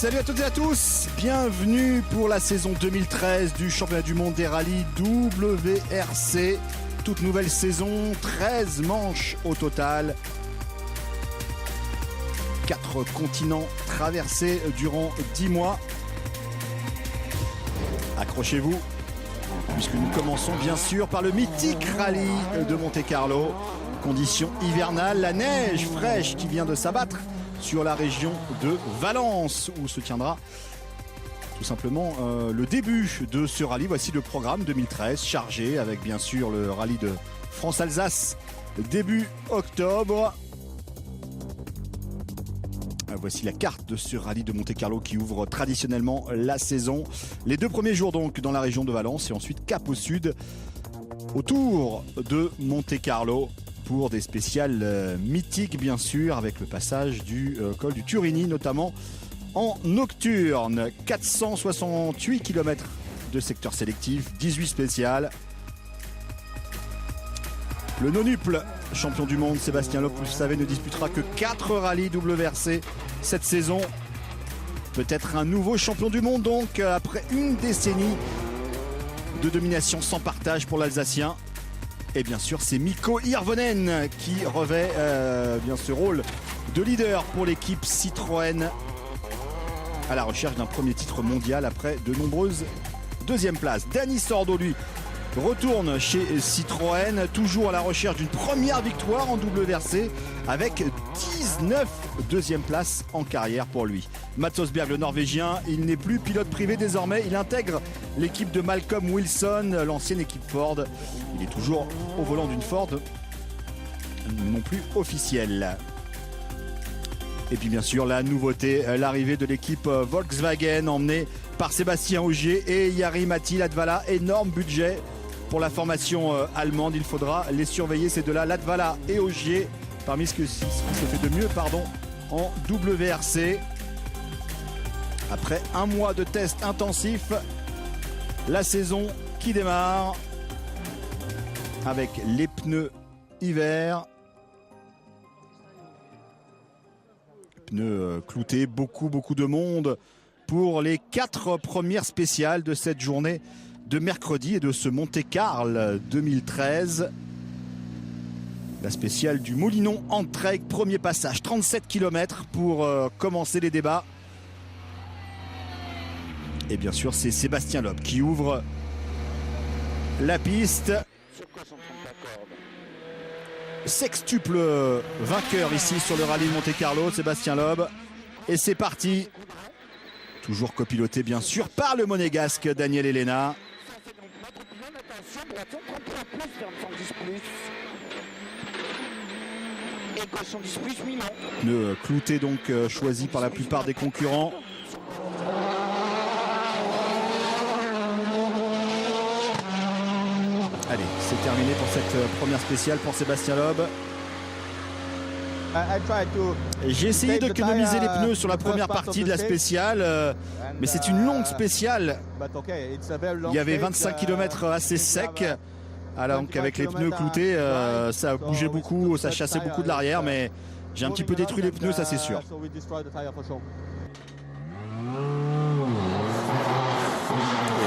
Salut à toutes et à tous, bienvenue pour la saison 2013 du championnat du monde des rallyes WRC. Toute nouvelle saison, 13 manches au total. 4 continents traversés durant 10 mois. Accrochez-vous, puisque nous commençons bien sûr par le mythique rallye de Monte-Carlo. Conditions hivernales, la neige fraîche qui vient de s'abattre sur la région de Valence, où se tiendra tout simplement le début de ce rallye. Voici le programme 2013 chargé avec bien sûr le rallye de France-Alsace début octobre. Voici la carte de ce rallye de Monte-Carlo qui ouvre traditionnellement la saison. Les 2 premiers jours donc dans la région de Valence et ensuite cap au sud autour de Monte-Carlo pour des spéciales mythiques bien sûr, avec le passage du col du Turini notamment en nocturne. 468 km de secteur sélectif, 18 spéciales. Le nonuple champion du monde Sébastien Loeb, vous le savez, ne disputera que 4 rallyes WRC cette saison. Peut-être un nouveau champion du monde donc après une décennie de domination sans partage pour l'Alsacien. Et bien sûr, c'est Mikko Hirvonen qui revêt bien ce rôle de leader pour l'équipe Citroën à la recherche d'un premier titre mondial après de nombreuses deuxièmes places. Dani Sordo, lui, retourne chez Citroën, toujours à la recherche d'une première victoire en WRC avec 19 deuxièmes places en carrière pour lui. Mats Østberg, le Norvégien, il n'est plus pilote privé désormais, il intègre l'équipe de Malcolm Wilson, l'ancienne équipe Ford. Il est toujours au volant d'une Ford, non plus officielle. Et puis bien sûr la nouveauté, l'arrivée de l'équipe Volkswagen emmenée par Sébastien Ogier et Jari-Matti Latvala. Énorme budget pour la formation allemande, il faudra les surveiller ces deux-là, Latvala et Ogier, parmi ce qui se fait de mieux en WRC. Après un mois de tests intensifs, la saison qui démarre avec les pneus hiver. Pneus cloutés, beaucoup de monde pour les 4 premières spéciales de cette journée de mercredi et de ce Monte-Carlo 2013. La spéciale du Molinon-Entraigues, premier passage, 37 km pour commencer les débats. Et bien sûr, c'est Sébastien Loeb qui ouvre la piste. Sextuple vainqueur ici sur le rallye de Monte-Carlo, Sébastien Loeb. Et c'est parti. Toujours copiloté bien sûr par le monégasque Daniel Elena. Pneu clouté donc choisi par la plupart des concurrents. Allez, c'est terminé pour cette première spéciale pour Sébastien Loeb. J'ai essayé d'économiser les pneus sur la première partie de la spéciale, mais c'est une longue spéciale. Il y avait 25 km assez secs. Alors, donc avec les pneus cloutés, ça a bougé beaucoup, ça chassait beaucoup de l'arrière, mais j'ai un petit peu détruit les pneus, ça c'est sûr. Et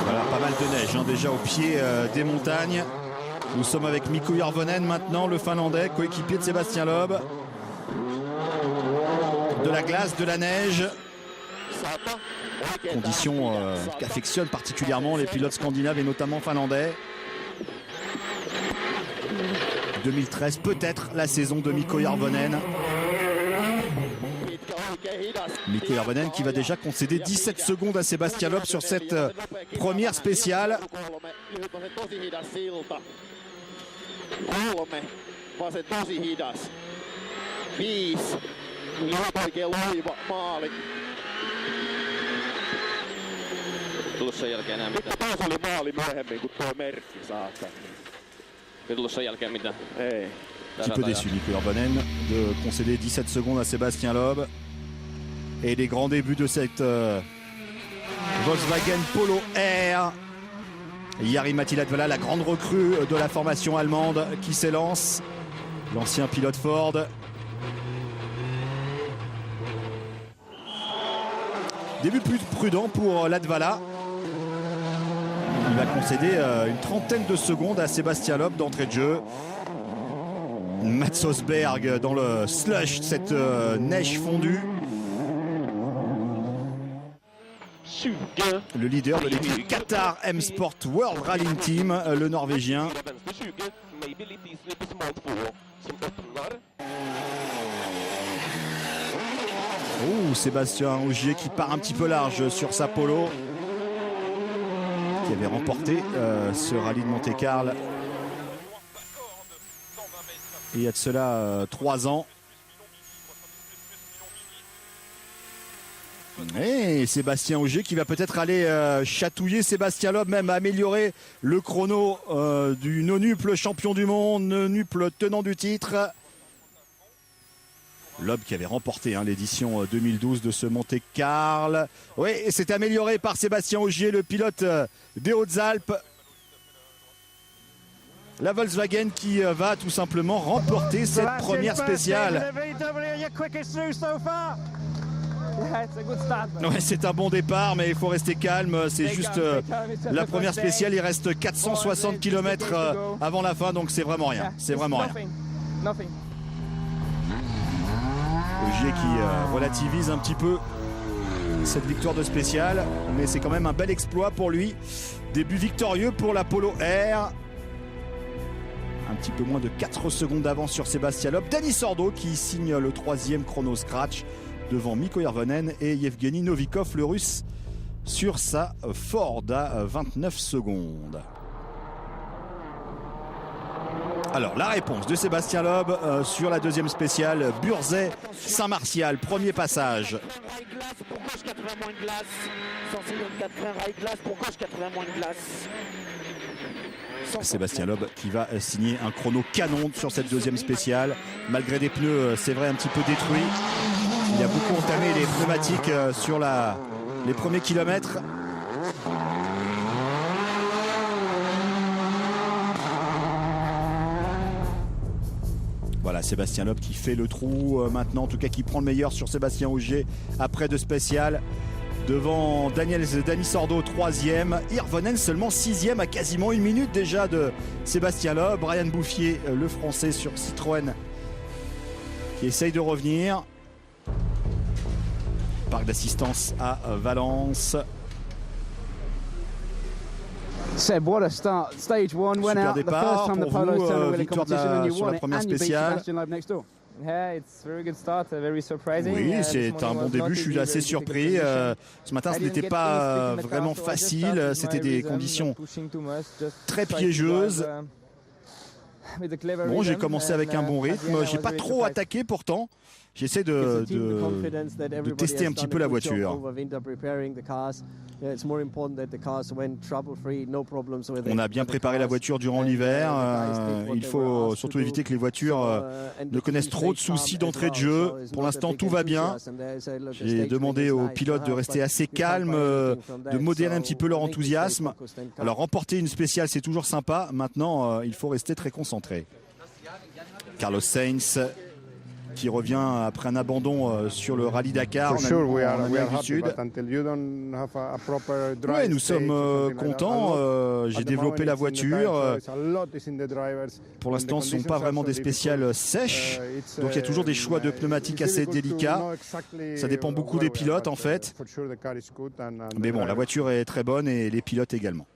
voilà, pas mal de neige déjà au pied des montagnes. Nous sommes avec Mikko Hirvonen maintenant, le Finlandais, coéquipier de Sébastien Loeb. De la glace, de la neige. Conditions qu'affectionnent particulièrement les pilotes scandinaves et notamment finlandais. 2013, peut-être la saison de Mikko Hirvonen. Mikko Hirvonen qui va déjà concéder 17 secondes à Sébastien Loeb sur cette première spéciale. Tuossa jälkeen enää mitään. Taas oli maali myöhemmin kuin tuo merkki saakka. Tuossa jälkeen mitään. Ei. Un petit peu déçu Mikko Hirvonen de concéder 17 secondes à Sébastien Loeb. Et les grands débuts de cette Volkswagen Polo R. Jari-Matti Latvala, la grande recrue de la formation allemande qui s'élance. L'ancien pilote Ford. Début plus prudent pour Latvala. Il va concéder une trentaine de secondes à Sébastien Loeb d'entrée de jeu. Mats Osberg dans le slush, cette neige fondue. Le leader de l'équipe Qatar M-Sport World Rallying Team, le Norvégien. Oh, Sébastien Ogier qui part un petit peu large sur sa polo, qui avait remporté ce rallye de Monte-Carlo il y a de cela 3 ans. Et Sébastien Ogier qui va peut-être aller chatouiller Sébastien Loeb, même améliorer le chrono du nonuple champion du monde, nonuple tenant du titre. Loeb qui avait remporté l'édition 2012 de ce Monte-Carlo. Oui, et c'est amélioré par Sébastien Ogier, le pilote des Hautes-Alpes. La Volkswagen qui va tout simplement remporter cette première spéciale. Ouais, c'est un bon départ, mais il faut rester calme. C'est juste la première spéciale. Il reste 460 km avant la fin, donc c'est vraiment rien. C'est vraiment rien. Ogier qui relativise un petit peu cette victoire de spéciale, mais c'est quand même un bel exploit pour lui. Début victorieux pour l'Apollo R. Un petit peu moins de 4 secondes d'avance sur Sébastien Loeb. Dani Sordo qui signe le 3e chrono scratch devant Mikko Hirvonen et Yevgeny Novikov, le russe, sur sa Ford à 29 secondes. Alors, la réponse de Sébastien Loeb sur la 2e spéciale, Burzet-Saint-Martial, premier passage. Sébastien Loeb qui va signer un chrono canon sur cette 2e spéciale, malgré des pneus, c'est vrai, un petit peu détruits. Il a beaucoup entamé les pneumatiques sur les premiers kilomètres. Voilà, Sébastien Loeb qui fait le trou maintenant, en tout cas qui prend le meilleur sur Sébastien Ogier après de spécial. Devant Dani Sordo 3e, Hirvonen seulement 6e à quasiment 1 minute déjà de Sébastien Loeb. Brian Bouffier, le français sur Citroën, qui essaye de revenir. Parc d'assistance à Valence. Seb, what a start. Stage 1 went out. The first time the Polo's turned a winning competition and you won it, and you beat Sebastian Loeb next door. Yeah, it's a very good start, very surprising. Oui, c'est un bon début, je suis assez surpris. Ce matin, ce n'était pas vraiment facile, c'était des conditions très piégeuses. Bon, j'ai commencé avec un bon rythme, j'ai pas trop attaqué pourtant. J'essaie de tester un petit peu la voiture. On a bien préparé la voiture durant l'hiver. Il faut surtout éviter que les voitures ne connaissent trop de soucis d'entrée de jeu. Pour l'instant, tout va bien. J'ai demandé aux pilotes de rester assez calmes, de modérer un petit peu leur enthousiasme. Alors, remporter une spéciale, c'est toujours sympa. Maintenant, il faut rester très concentré. Carlos Sainz qui revient après un abandon sur le rallye Dakar en Amérique du Sud. Oui, nous sommes contents. J'ai développé la voiture. Pour l'instant, ce ne sont pas vraiment des spéciales sèches. Donc il y a toujours des choix de pneumatiques assez délicats. Ça dépend beaucoup des pilotes en fait. Mais bon, la voiture est très bonne et les pilotes également.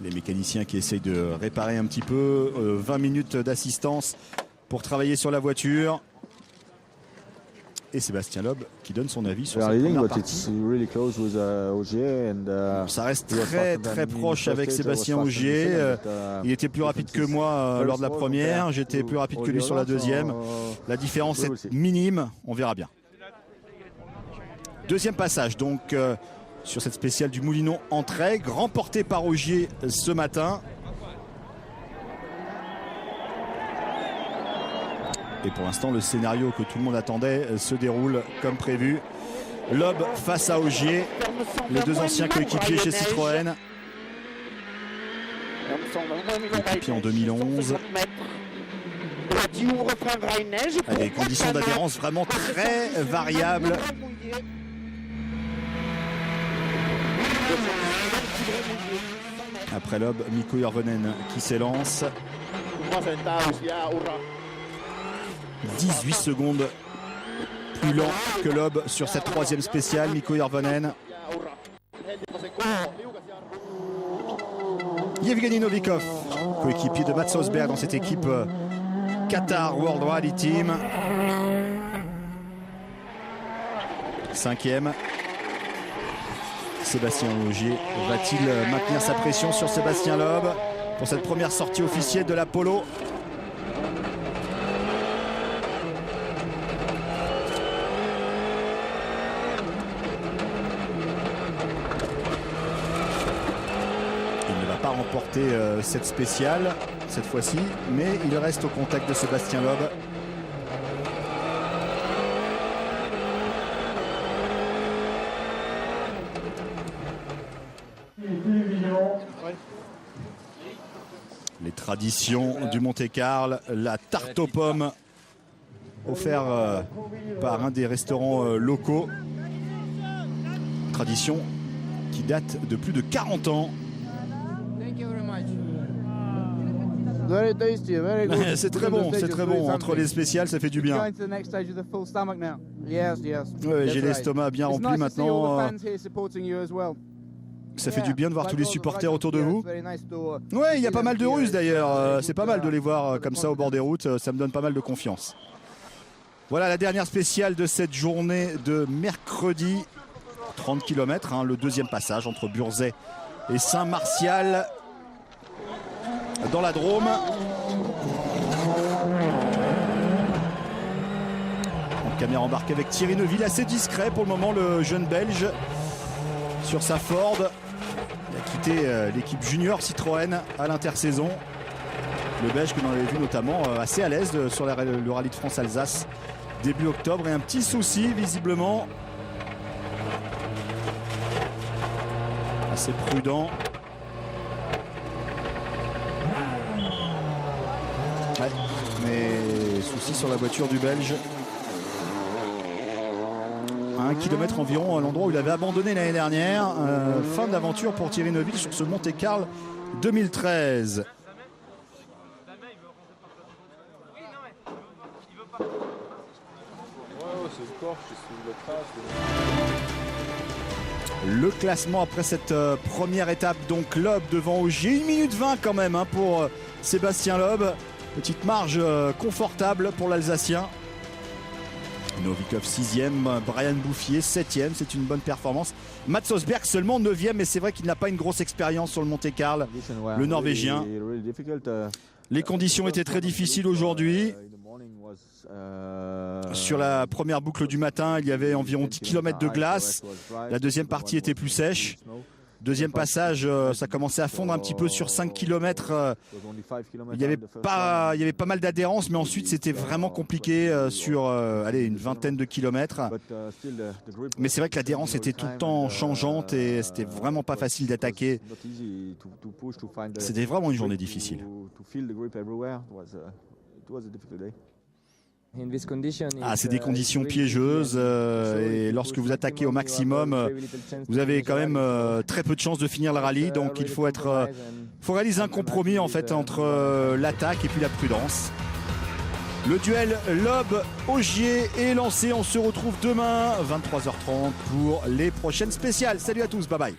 Les mécaniciens qui essayent de réparer un petit peu. 20 minutes d'assistance pour travailler sur la voiture. Et Sébastien Loeb qui donne son avis sur cette première partie. Ça reste très proche avec Sébastien Ogier. Il était plus rapide que moi lors de la première. J'étais plus rapide que lui sur la 2e. La différence est minime. On verra bien. 2e passage donc sur cette spéciale du Moulinon Entraigues, remportée par Ogier ce matin. Et pour l'instant, le scénario que tout le monde attendait se déroule comme prévu. Loeb face à Ogier, les deux anciens coéquipiers chez Citroën. Coéquipiers en 2011. Des conditions d'adhérence vraiment très variables. Après l'aube, Mikko Hirvonen qui s'élance. 18 secondes plus lent que l'aube sur cette troisième spéciale. Mikko Hirvonen. Yevgeny Novikov, coéquipier de Mats Osberg dans cette équipe Qatar World Rally Team. 5e. Sébastien Ogier va-t-il maintenir sa pression sur Sébastien Loeb pour cette première sortie officielle de l'Apollo? Il ne va pas remporter cette spéciale cette fois-ci, mais il reste au contact de Sébastien Loeb. Les traditions du Monte-Carlo, la tarte aux pommes offerte par un des restaurants locaux. Tradition qui date de plus de 40 ans. C'est très bon, c'est très bon. Entre les spéciales, ça fait du bien. Ouais, j'ai l'estomac bien rempli maintenant. Ça fait du bien de voir tous les supporters autour de vous. Ouais, il y a pas mal de Russes d'ailleurs. C'est pas mal de les voir comme ça au bord des routes. Ça me donne pas mal de confiance. Voilà la dernière spéciale de cette journée de mercredi. 30 km, hein, le deuxième passage entre Burzet et Saint-Martial dans la Drôme. En caméra embarquée avec Thierry Neuville, assez discret pour le moment le jeune Belge sur sa Ford. Il a quitté l'équipe junior Citroën à l'intersaison. Le Belge que l'on avait vu notamment assez à l'aise sur le rallye de France-Alsace début octobre. Et un petit souci visiblement. Assez prudent. Ouais, mais souci sur la voiture du Belge. À 1 km environ à l'endroit où il avait abandonné l'année dernière. Fin d'aventure pour Thierry Neuville sur ce Monte-Carlo 2013. Le classement après cette première étape, donc Loeb devant Ogier, 1 minute 20 quand même hein, pour Sébastien Loeb. Petite marge confortable pour l'Alsacien. Novikov 6e, Brian Bouffier 7e, c'est une bonne performance. Mats Osberg seulement 9e, mais c'est vrai qu'il n'a pas une grosse expérience sur le Monte-Carlo, le Norvégien. Les conditions étaient très difficiles aujourd'hui. Sur la première boucle du matin, il y avait environ 10 km de glace. La deuxième partie était plus sèche. Deuxième passage, ça commençait à fondre un petit peu sur 5 km. Il y avait pas mal d'adhérence, mais ensuite c'était vraiment compliqué sur une vingtaine de kilomètres. Mais c'est vrai que l'adhérence était tout le temps changeante et c'était vraiment pas facile d'attaquer. C'était vraiment une journée difficile. Ah, c'est des conditions piégeuses et lorsque vous attaquez au maximum, vous avez quand même très peu de chances de finir le rallye. Donc il faut réaliser un compromis en fait entre l'attaque et puis la prudence. Le duel Loeb-Ogier est lancé. On se retrouve demain 23h30 pour les prochaines spéciales. Salut à tous, bye bye.